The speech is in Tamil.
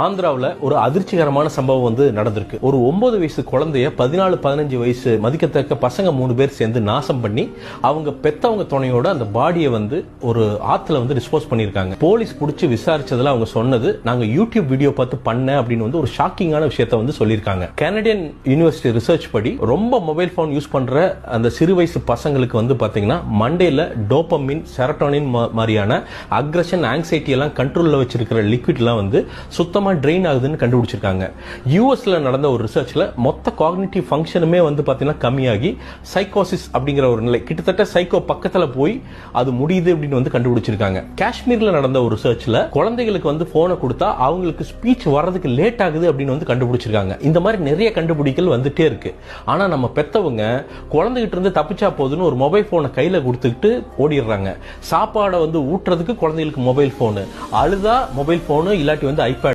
ஆந்திராவில் ஒரு அதிர்ச்சிகரமான சம்பவம் நடந்திருக்கு. ஒரு 9 வயசு குழந்தைய 14-15 வயசு மதிக்கத்தக்க பசங்க 3 பேர் சேர்ந்து நாசம் பண்ணி அவங்க பெத்தவங்க துணையோட அந்த பாடியை ஒரு ஆத்துல டிஸ்போஸ் பண்ணிருக்காங்க. போலீஸ் புடிச்சு விசாரிச்சதுல அவங்க சொன்னது, நாங்க யூடியூப் வீடியோ பார்த்து பண்ண அப்படின்னு ஒரு ஷாக்கிங்கான விஷயத்த சொல்லியிருக்காங்க. கனடியன் யூனிவர்சிட்டி ரிசர்ச் படி ரொம்ப மொபைல் போன் யூஸ் பண்ற அந்த சிறு வயசு பசங்களுக்கு பாத்தீங்கன்னா மண்டேல டோபமின், செரட்டோனின் மாதிரியான அக்ரஷன், ஆங்ஸைட்டி எல்லாம் கண்ட்ரோல்ல வச்சிருக்கிற லிக்விட் எல்லாம் சுத்தமா ட்ரெயின் ஆகுதுன்னு கண்டுபிடிச்சிருக்காங்க. யூஎஸ்ல நடந்த ஒரு ரிசர்ச்ல மொத்த காக்னிட்டிவ் ஃபங்க்ஷனுமே பாத்தீங்கன்னா கம்மியாகி சைக்கோசிஸ் அப்படிங்கிற ஒரு நிலை, கிட்டத்தட்ட சைக்கோ பக்கத்துல போய் அது முடியுது அப்படின்னு கண்டுபிடிச்சிருக்காங்க. காஷ்மீர்ல நடந்த ஒரு ரிசர்ச்ல குழந்தைகளுக்கு போனை கொடுத்தா அவங்களுக்கு ஸ்பீச் வர்றதுக்கு லேட் ஆகுது அப்படின்னு கண்டுபிடிச்சிருக்காங்க. இந்த மாதிரி நிறைய கண்டுபிடிக்கல் வந்துட்டே இருக்கு. ஆனா நம்ம பெத்தவங்க குழந்தைகிட்ட இருந்து தப்பிச்சா போதுன்னு ஒரு மொபைல் போனை கையில கொடுத்துக்கிட்டு ஓடிடுறாங்க. சாப்பாடை ஊட்டுறதுக்கு குழந்தைகளுக்கு மொபைல் போனு, அழுதா மொபைல் போனு, இல்லாட்டி ஐபேட்